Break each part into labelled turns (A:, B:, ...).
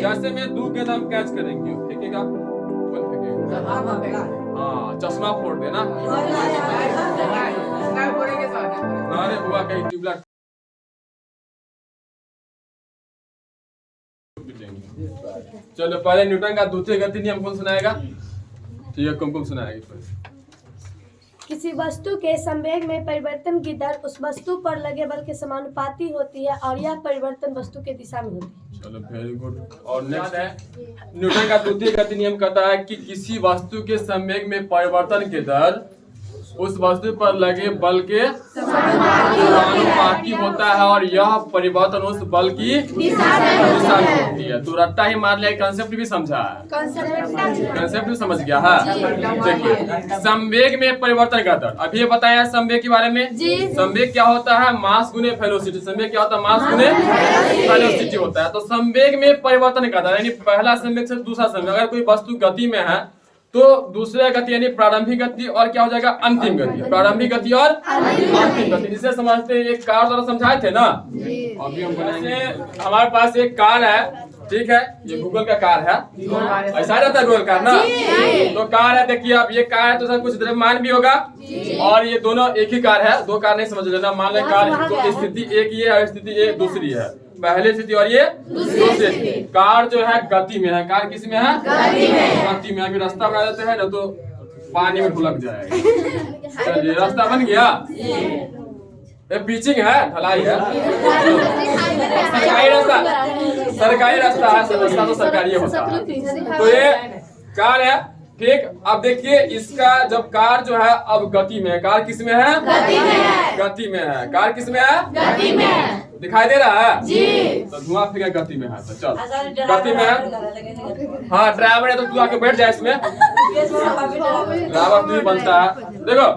A: जैसे मैं 2 गेंद हम कैच करेंगे, फेंकेगा, कौन फेंकेगा? हाँ, चश्मा फोड़ देना। अरे हुआ कहीं ट्यूबलाइट। चलो पहले न्यूटन का द्वितीय गति नियम कौन सुनाएगा? ठीक है, कुमकुम सुनाएगी।
B: किसी वस्तु के संवेग में परिवर्तन की दर उस वस्तु पर लगे बल के समानुपाती होती है और यह परिवर्तन वस्तु के दिशा में होती है।
A: चलो वेरी गुड। और नेक्स्ट है, न्यूटन का द्वितीय गति नियम कहता है कि किसी वस्तु के संवेग में परिवर्तन की दर उस वस्तु पर लगे बल के समानुपाती होता है और यह परिवर्तन उस बल की दिशा में होती है। तो रट्टा ही मार लिया, कंसेप्ट भी समझा है, कंसेप्ट भी समझ गया है। देखिए, संवेग में परिवर्तन का दर, अभी बताया संवेग के बारे में। संवेग क्या होता है? मास गुने वेलोसिटी। संवेग क्या होता है? मास गुने वेलोसिटी होता है। तो संवेग में परिवर्तन का दर यानी पहला संवेग से दूसरा संवेग, अगर कोई वस्तु गति में है तो दूसरा गति यानी प्रारंभिक गति और क्या हो जाएगा? अंतिम गति। प्रारंभिक गति और अंतिम गति, जिसे समझते हैं एक कार द्वारा समझाए थे ना। अभी हम बनाएंगे, हमारे पास एक कार है, ठीक है, ये गूगल का कार है, ऐसा रहता है गूगल कार ना। तो कार है, देखिए अब ये कार है तो सर कुछ द्रव्यमान भी होगा और ये दोनों एक ही कार है, दो कार नहीं समझ लेना। मान लें कार तो स्थिति एक ये है, स्थिति एक दूसरी है, पहली स्थिति और ये दूसरी। कार जो है गति में है, कार किस में है? गति में। अभी रास्ता बना देते हैं ना तो पानी में ढुलक जाएगा। चलिए रास्ता बन गया, ये पिचिंग है, ढलाई है, सरकारी रास्ता, सरकारी रास्ता है, रास्ता तो सरकारी होता है। तो ये कार है, ठीक। अब देखिए इसका जब कार जो है अब गति में है, कार किस में है? गति में है। कार किस में है? गति में। दिखाई दे रहा है जी। तो धुआं फिर गति में है, तो चल गति में है। हाँ ड्राइवर है तो तू आके बैठ जाए इसमें, ड्राइवर तू बनता है। देखो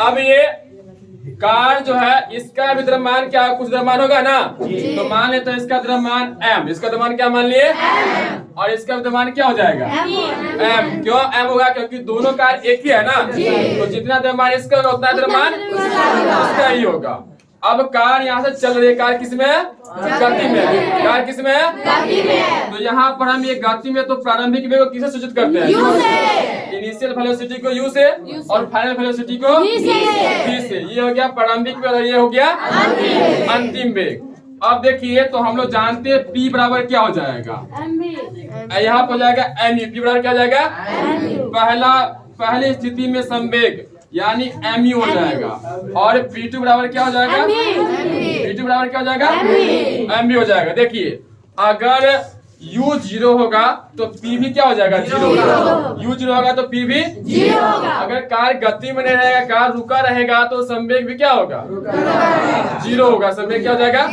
A: अब ये कार जो है इसका भी द्रव्यमान क्या कुछ द्रव्यमान होगा ना, तो मान लेते हैं इसका द्रव्यमान m, इसका द्रव्यमान क्या मान लिए? और इसका द्रव्यमान क्या हो जाएगा? m। क्यों m होगा? क्योंकि दोनों कार एक ही है ना, तो जितना द्रव्यमान इसका होगा उतना द्रव्यमान इसका ही होगा। अब कार यहाँ से चल रही है, कार किस में है? गति में। कार किस में है? गति में। तो यहाँ पर हम ये गति में तो प्रारंभिक वेग को किसे सूचित करते हैं? u से। इनिशियल वेलोसिटी को u से और फाइनल वेलोसिटी को v से। ये हो गया प्रारंभिक वेग और ये हो गया अंतिम वेग। अब देखिए तो हम लोग जानते हैं p बराबर क्या हो जाएगा? यहाँ पर हो जाएगा mu। p बराबर क्या हो जाएगा? पहली स्थिति में संवेग यानी mu हो जाएगा और p2 बराबर क्या हो जाएगा? p2 बराबर क्या हो जाएगा? mv हो जाएगा। देखिए अगर u 0 होगा तो p भी क्या हो जाएगा? 0 होगा। u 0 होगा तो p भी 0 होगा। अगर कार गति में नहीं रहेगा, कार रुका रहेगा तो संवेग भी क्या होगा? 0 होगा। संवेग क्या हो जाएगा?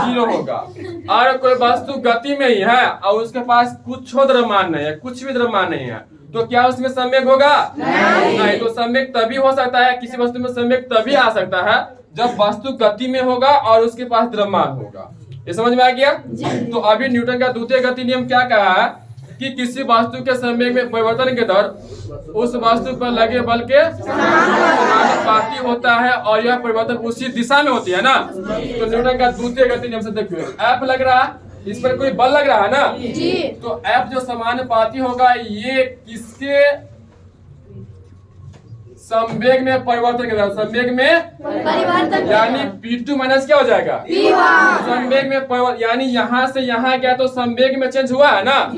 A: 0 होगा। और कोई वस्तु गति में ही है और उसके पास कुछ द्रव्यमान नहीं है, कुछ भी द्रव्यमान नहीं है, तो क्या उसमें संवेग होगा? नहीं। तो संवेग तभी हो सकता है, किसी वस्तु में संवेग तभी आ सकता है जब वस्तु गति में होगा और उसके पास द्रव्यमान होगा। ये समझ में आ गया? तो अभी न्यूटन का द्वितीय गति नियम क्या कहा है कि किसी वस्तु के संवेग में परिवर्तन के दर उस वस्तु पर लगे बल के समानुपाती होता है और यह परिवर्तन उसी दिशा में होती है ना। तो न्यूटन का द्वितीय गति नियम से देखिए, F लग रहा है, इस पर कोई बल लग रहा है ना जी। तो F जो समानुपाती होगा ये किसके संवेग में परिवर्तन के दर? संवेग में परिवर्तन यानी P2 माइनस क्या हो जाएगा? P1। संवेग में परिवर्तन यानी यहाँ से यहाँ गया तो संवेग में चेंज हुआ है ना,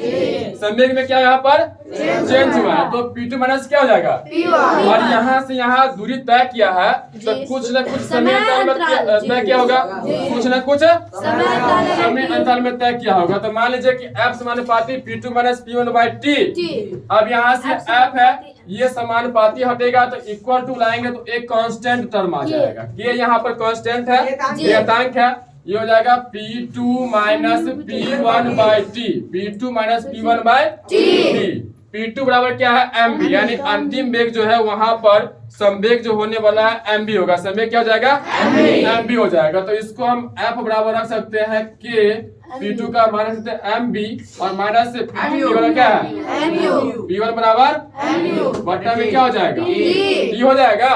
A: संवेग में क्या यहाँ पर चेंज हुआ है, तो P2 माइनस क्या हो जाएगा? P1। और यहाँ से यहाँ दूरी तय किया है तो कुछ न कुछ समय अंतराल में तय किया होगा, कुछ न कुछ समय अंतराल में तय किया होगा। तो मान लीजिए कि F समानुपाती P2 minus P1 by T। अब यहाँ से F है, ये समानुपाती हटेगा तो इक्वल टू लाएंगे तो एक कांस्टेंट टर्म आ जाएगा। ये यहाँ पर कांस्टेंट है, घातांक है, ये हो जाएगा P2 minus P1 by T। P2 minus P1 by T। P2 बराबर क्या है? mv, यानी अंतिम वेग जो है वहां पर संवेग जो होने वाला है mv होगा। संवेग क्या हो जाएगा? mv हो जाएगा। तो इसको हम F बराबर रख सकते हैं K P2 का माइनस लेते हैं MB और माइनस से P1 क्या है P1 बराबर बट्टा में क्या हो जाएगा D हो जाएगा।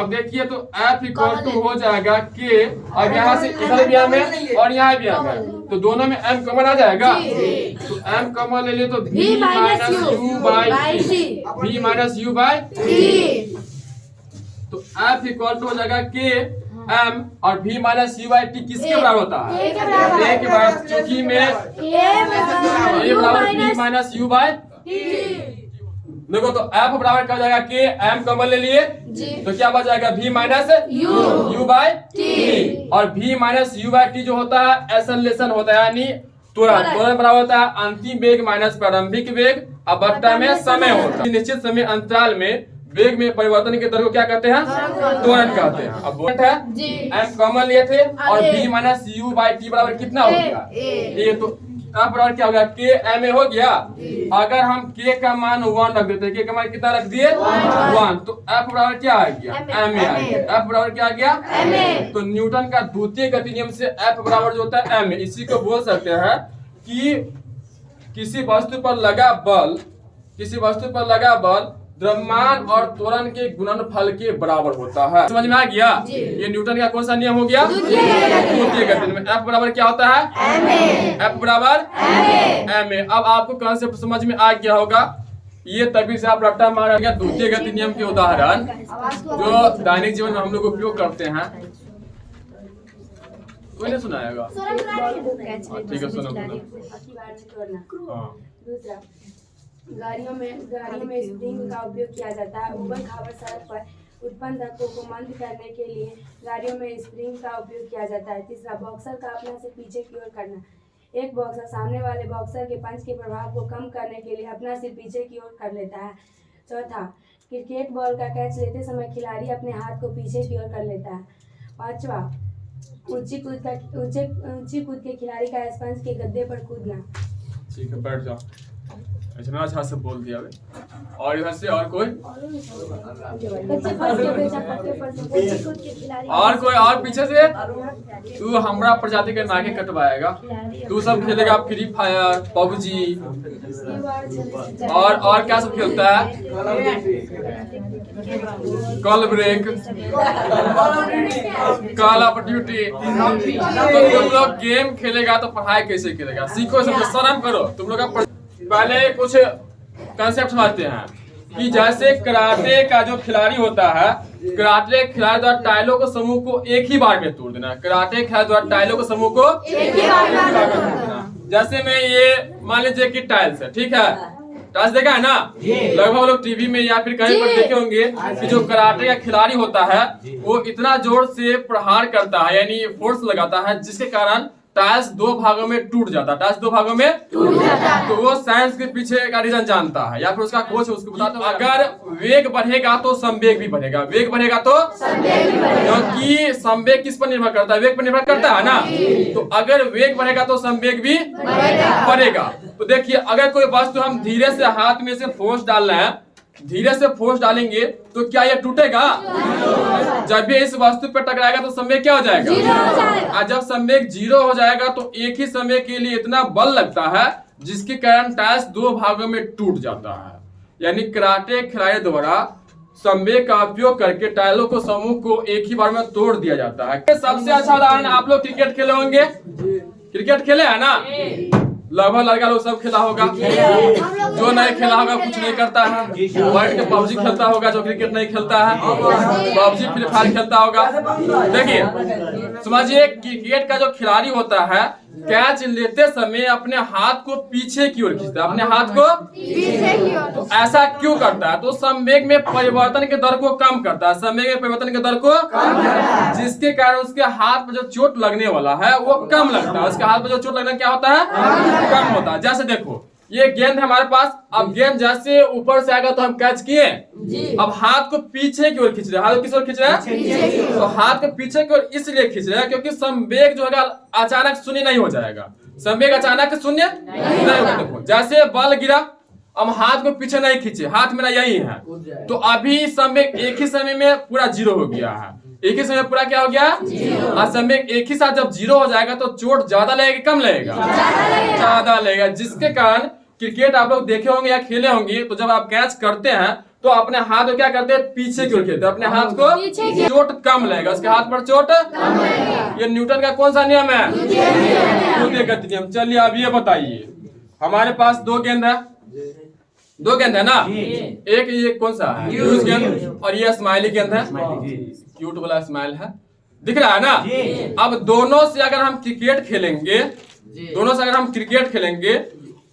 A: अब देखिए तो F इक्वल टू हो जाएगा K। अब यहाँ से इधर भी M है और यहाँ भी M है तो दोनों में M कॉमन आ जाएगा। तो M कॉमन ले लिए तो V minus U by T V minus U by T। तो F इक्वल टू हो जाएगा K M और V minus U by T किसके बराबर होता है A के बराबर, क्योंकि में A बराबर V माइनस U बाई देखो तो F बराबर क्या हो जाएगा K M कॉमन ले लिए तो क्या बच जाएगा V minus U by T और V minus U by T जो होता है एक्सेलरेशन होता है यानी त्वरण बराबर होता है अंतिम वेग माइनस प्रारंभिक वेग अब बट्टा में समय होता है। निश्चित समय अंतराल में वेग में परिवर्तन के दर को क्या कहते हैं त्वरण कहते हैं। अब बोलते हैं M कॉमन लिए थे और V minus U by T बराबर कितना हो गया A। तो F बराबर क्या हो गया K M A हो गया। अगर हम K का मान 1 रख देते K का मान कितना रख दिए 1 तो F बराबर क्या आ गया M A आ गया। F बराबर क्या आ गया तो न्यूटन का द्वितीय गति नियम से F बराबर जो होता है M A। इसी को बोल सकते हैं कि किसी वस्तु पर लगा बल द्रव्यमान और त्वरण के गुणनफल के बराबर होता है। समझ में आ गया। ये न्यूटन का कौन सा नियम हो गया द्वितीय गति में। F बराबर क्या होता है F बराबर ma। अब आपको कंसेप्ट समझ में आ गया होगा। ये तभी से आप रट्टा मार गया द्वितीय गति नियम के उदाहरण जो दैनिक जीवन में हम लोग उपयोग करते हैं। कोई नहीं सुनाएगा ठीक है सुनो।
C: गाड़ियों में स्प्रिंग का उपयोग किया जाता है। ऊबड़ खाबड़ सड़क पर उत्पन्न धक्कों को मंद करने के लिए गाड़ियों में स्प्रिंग का उपयोग किया जाता है। तीसरा, बॉक्सर का अपना से पीछे की ओर करना। एक बॉक्सर सामने वाले बॉक्सर के पंच के प्रभाव को कम करने के लिए अपना सिर पीछे की ओर कर लेता है। चौथा, क्रिकेट बॉल का कैच लेते समय खिलाड़ी अपने हाथ को पीछे की ओर कर लेता है। पांचवा, ऊंची कूद के खिलाड़ी का स्पंज के गद्दे पर कूदना।
A: ठीक है बैठ जाओ। इतना अच्छा से बोल दिया और इधर से और कोई और पीछे से तू हमरा प्रजाति के नाके कटवाएगा। तू सब खेलेगा फ्री फायर पबजी और क्या सब खेलता है call break call of duty. तो तुम लोग गेम खेलेगा तो पढ़ाई कैसे खेलेगा सीखो सब शर्म करो। तुम लोग का पहले कुछ कंसेप्ट समझते हैं कि जैसे कराटे का जो खिलाड़ी होता है कराटे खिलाड़ी द्वारा टाइलों को समूह को एक ही बार में तोड़ देना। कराटे खिलाड़ी द्वारा टाइलों को समूह को एक ही बार में तोड़ देना। जैसे में ये मान लीजिए कि टाइल्स है ठीक है टाइल्स देखा है ना लगभग लोग टीवी में या फिर कहीं पर देखे होंगे कि जो कराटे का खिलाड़ी होता है वो इतना जोर से प्रहार करता है यानी फोर्स लगाता है जिसके कारण टाइल्स दो भागों में टूट जाता है। टाइल्स दो भागों में टूट जाता है। तो वो साइंस के पीछे का रीजन जानता है या फिर उसका कोच उसको बताता है। अगर वेग बढ़ेगा तो संवेग भी बढ़ेगा। वेग बढ़ेगा तो संवेग भी बढ़ेगा क्योंकि संवेग किस पर निर्भर करता है वेग पर निर्भर करता है ना। तो अगर वेग बढ़ेगा तो संवेग भी बढ़ेगा। तो देखिए अगर कोई वस्तु हम धीरे से हाथ में से फोर्स डाल रहे हैं धीरे से फोर्स डालेंगे तो क्या यह टूटेगा जब भी इस वस्तु पर टकराएगा तो संवेग क्या हो जाएगा और जब संवेग 0 हो जाएगा तो एक ही समय के लिए इतना बल लगता है जिसके कारण टाइल्स दो भागों में टूट जाता है। यानी कराटे खिलाड़ी द्वारा संवेग का उपयोग करके टाइलों को समूह को एक ही बार में तोड़ दिया जाता है। सबसे अच्छा उदाहरण आप लोग क्रिकेट खेले होंगे। क्रिकेट खेले है ना लगभग लड़का लोग सब खेला होगा। जो नहीं खेला होगा कुछ नहीं करता है। वर्ल्ड के पबजी खेलता होगा जो क्रिकेट नहीं खेलता है पबजी फ्री फायर खेलता होगा। देखिए समझिए क्रिकेट का जो खिलाड़ी होता है कैच लेते समय अपने हाथ को पीछे की ओर खींचता है अपने हाथ को पीछे की ओर। तो ऐसा क्यों करता है तो संवेग में परिवर्तन के दर को कम करता है। संवेग में परिवर्तन के दर को कम करता है जिसके कारण उसके हाथ पर जो चोट लगने वाला है वो कम लगता है। उसके हाथ पर जो चोट लगना क्या होता है कम होता है। जैसे देखो ये गेंद है हमारे पास। अब गेंद जैसे ऊपर से आएगा तो हम कैच किए अब हाथ को पीछे की ओर खींच रहे हैं। हाथ को किस ओर खींच रहे हैं तो हाथ को पीछे की ओर इसलिए खींच रहे हैं क्योंकि संवेग जो है अचानक शून्य नहीं हो जाएगा। संवेग अचानक शून्य नहीं होगा। देखो जैसे बॉल गिरा अब हाथ को पीछे नहीं खींचे हाथ मेरा यही है तो अभी संवेग एक ही समय में पूरा 0 हो गया है। एक ही समय पूरा क्या हो गया, असमय। एक ही साथ जब 0 हो जाएगा तो चोट ज्यादा लगेगा कम लगेगा, ज्यादा लगेगा। जिसके कारण क्रिकेट आप लोग देखे होंगे या खेले होंगे, तो जब आप कैच करते हैं तो अपने हाथ को क्या करते हैं, पीछे की ओर खेलते हैं, अपने हाथ को, चोट कम लगेगा, उसके हाथ पर चोट कम लगेगा। ये न्यूटन का कौन सा नियम है, द्वितीय गति नियम। चलिए अब ये बताइए, हमारे पास 2 गेंद है, 2 गेंद है ना, एक ये कौन सा है, ह्यूज गेंद, और ये स्माइली गेंद है, क्यूट वाला स्माइल है, दिख रहा है ना। अब दोनों से अगर हम क्रिकेट खेलेंगे, दोनों से अगर हम क्रिकेट खेलेंगे,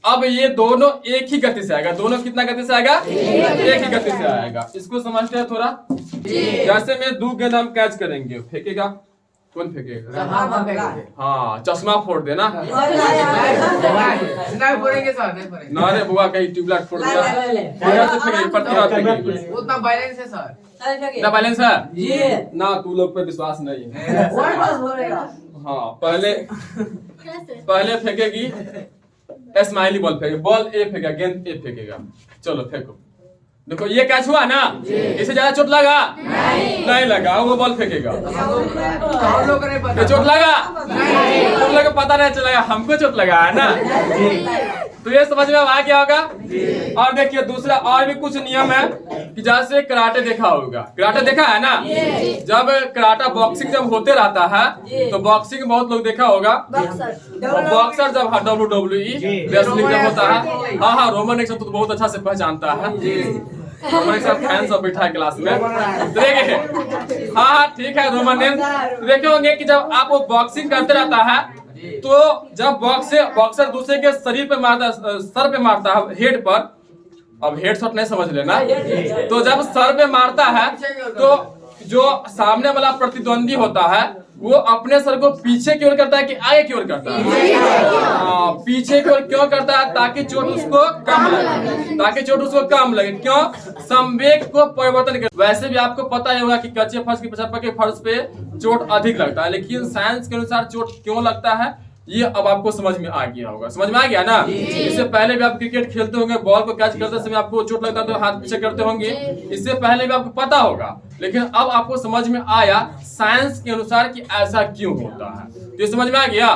A: अब ये दोनों एक ही गति से आएगा। दोनों कितना गति से आएगा, एक ही गति से आएगा। इसको समझते हैं थोड़ा। जैसे में 2 गेंद हम कैच करेंगे, फेंकेगा कौन, फेंकेगा, हाँ चश्मा फोड़ देना, ना रे बुआ कहीं ट्यूबलाइट फोड़ दिया,
D: उतना बैलेंस है सर,
A: ना बैलेंस है ना, तू लोग पे विश्वास नहीं है। हाँ पहले फेंकेगी स्माइली बॉल, फेंके बॉल ए फेंकेगा, गेंद ए फेंकेगा, चलो फेंको। देखो ये कैच हुआ ना, इसे ज्यादा चोट लगा नहीं लगा, वो बॉल फेंकेगा, चोट लगा, तुम लोग को पता नहीं चलेगा, हमको चोट लगा है ना। तो ये समझ में आ गया होगा। और देखिए दूसरा और भी कुछ नियम है कि जैसे कराटे देखा होगा, कराटे देखा है ना, जब कराटा बॉक्सिंग जब होते रहता है तो बॉक्सिंग बहुत लोग देखा होगा, बॉक्सर जब WWE रेसलिंग जब होता है, हाँ रोमन एक तो बहुत अच्छा से पहचानता है, रोमन सब फैन सब बैठा है क्लास में, देखिए हाँ ठीक है रोमन ने देखे होंगे कि जब आप वो बॉक्सिंग करते रहता है तो जब बॉक्सर दूसरे के शरीर पे मारता, सर पे मारता है, हेड पर, अब हेड शॉट नहीं समझ लेना, तो जब सर पे मारता है तो जो सामने वाला प्रतिद्वंदी होता है वो अपने सर को पीछे की ओर करता है कि आगे की ओर करता है, पीछे की ओर क्यों करता है, ताकि चोट उसको कम लगे, ताकि चोट उसको कम लगे, क्यों, संवेग को परिवर्तन कर। वैसे भी आपको पता ही होगा कि कच्चे फर्श की पचप्पा के फर्श पे चोट अधिक लगता है, लेकिन साइंस के अनुसार चोट क्यों लगता है ये अब आपको समझ में आ गया होगा, समझ में आ गया ना। इससे पहले भी आप क्रिकेट खेलते होंगे, बॉल को कैच करते समय आपको चोट लगता है तो हाथ पीछे करते होंगे, इससे पहले भी आपको पता होगा, लेकिन अब आपको समझ में आया साइंस के अनुसार कि ऐसा क्यों होता है। तो ये समझ में आ गया।